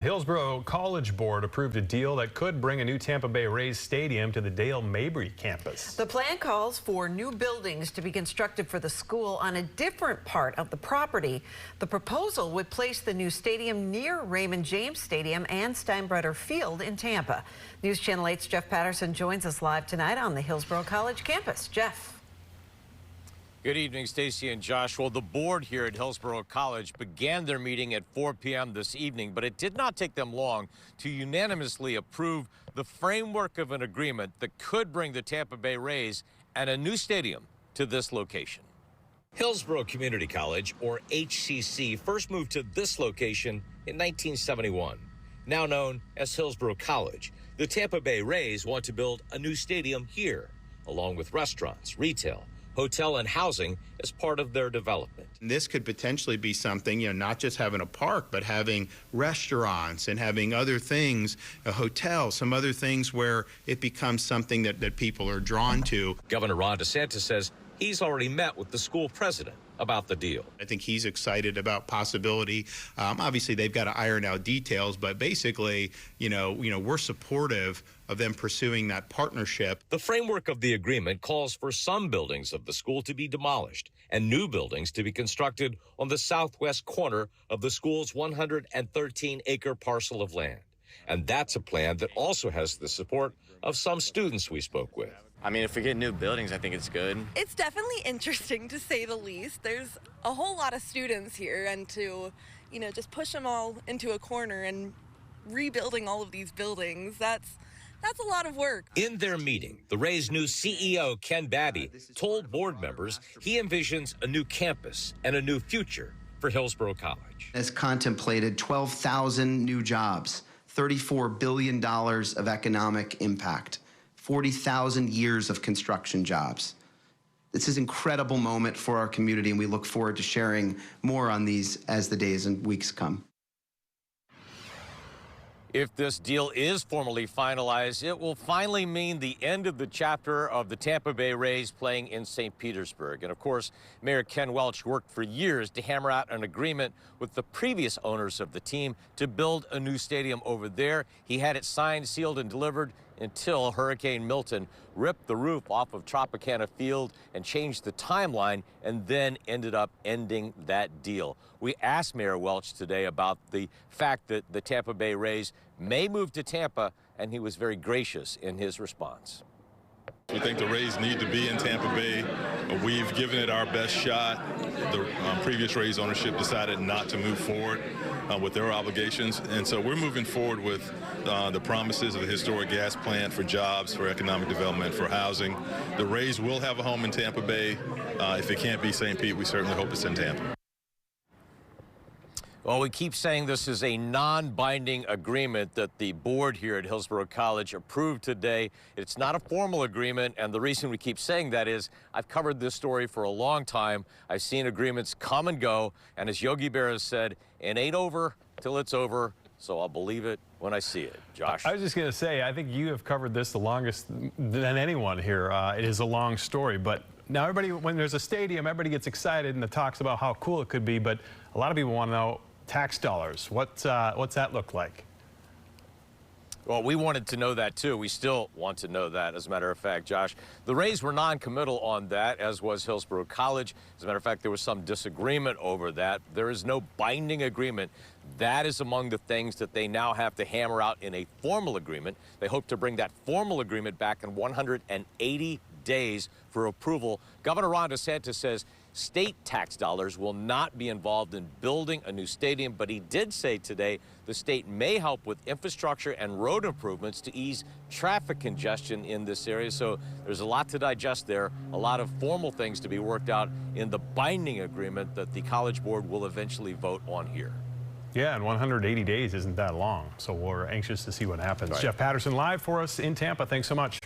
Hillsborough College Board approved a deal that could bring a new Tampa Bay Rays stadium to the Dale Mabry campus. The plan calls for new buildings to be constructed for the school on a different part of the property. The proposal would place the new stadium near Raymond James Stadium and Steinbrenner Field in Tampa. News Channel 8's Jeff Patterson joins us live tonight on the Hillsborough College campus. Jeff. Good evening, Stacy and Josh. Well, the board here at Hillsborough College began their meeting at 4 p.m. this evening, but it did not take them long to unanimously approve the framework of an agreement that could bring the Tampa Bay Rays and a new stadium to this location. Hillsborough Community College, or HCC, first moved to this location in 1971. Now known as Hillsborough College, the Tampa Bay Rays want to build a new stadium here, along with restaurants, retail, hotel and housing as part of their development. This could potentially be something, not just having a park, but having restaurants and having other things, a hotel, some other things where it becomes something that people are drawn to. Governor Ron DeSantis says he's already met with the school president about the deal. I think he's excited about possibility. Obviously, they've got to iron out details, but basically, we're supportive of them pursuing that partnership. The framework of the agreement calls for some buildings of the school to be demolished and new buildings to be constructed on the southwest corner of the school's 113-acre parcel of land. And that's a plan that also has the support of some students we spoke with. I mean, if we get new buildings, I think it's good. It's definitely interesting, to say the least. There's a whole lot of students here, and to, just push them all into a corner and rebuilding all of these buildings, that's a lot of work. In their meeting, the Rays' new CEO, Ken Babby, told board members he envisions a new campus and a new future for Hillsborough College. Has contemplated 12,000 new jobs, $34 billion of economic impact, 40,000 years of construction jobs. This is an incredible moment for our community, and we look forward to sharing more on these as the days and weeks come. If this deal is formally finalized, it will finally mean the end of the chapter of the Tampa Bay Rays playing in St. Petersburg. And of course, Mayor Ken Welch worked for years to hammer out an agreement with the previous owners of the team to build a new stadium over there. He had it signed, sealed, and delivered until Hurricane Milton ripped the roof off of Tropicana Field and changed the timeline, and then ended up ending that deal. We asked Mayor Welch today about the fact that the Tampa Bay Rays may move to Tampa, and he was very gracious in his response. We think the Rays need to be in Tampa Bay. We've given it our best shot. The previous Rays ownership decided not to move forward with their obligations, and so we're moving forward with the promises of the historic gas plant for jobs, for economic development, for housing. The Rays will have a home in Tampa Bay. If it can't be St. Pete, we certainly hope it's in Tampa. Well, we keep saying this is a non-binding agreement that the board here at Hillsborough College approved today. It's not a formal agreement, and the reason we keep saying that is I've covered this story for a long time. I've seen agreements come and go, and as Yogi Berra has said, it ain't over till it's over, so I'll believe it when I see it. Josh? I was just going to say, I think you have covered this the longest than anyone here. It is a long story, but now everybody, when there's a stadium, everybody gets excited and it talks about how cool it could be, but a lot of people want to know tax dollars. What's that look like? Well, we wanted to know that too. We still want to know that, as a matter of fact, Josh. The Rays were non-committal on that, as was Hillsborough College. As a matter of fact, there was some disagreement over that. There is no binding agreement. That is among the things that they now have to hammer out in a formal agreement. They hope to bring that formal agreement back in 180 days for approval. Governor Ron DeSantis says state tax dollars will not be involved in building a new stadium, but he did say today the state may help with infrastructure and road improvements to ease traffic congestion in this area. So there's a lot to digest there, a lot of formal things to be worked out in the binding agreement that the College Board will eventually vote on here. Yeah, and 180 days isn't that long, so we're anxious to see what happens. Right. Jeff Patterson live for us in Tampa. Thanks so much.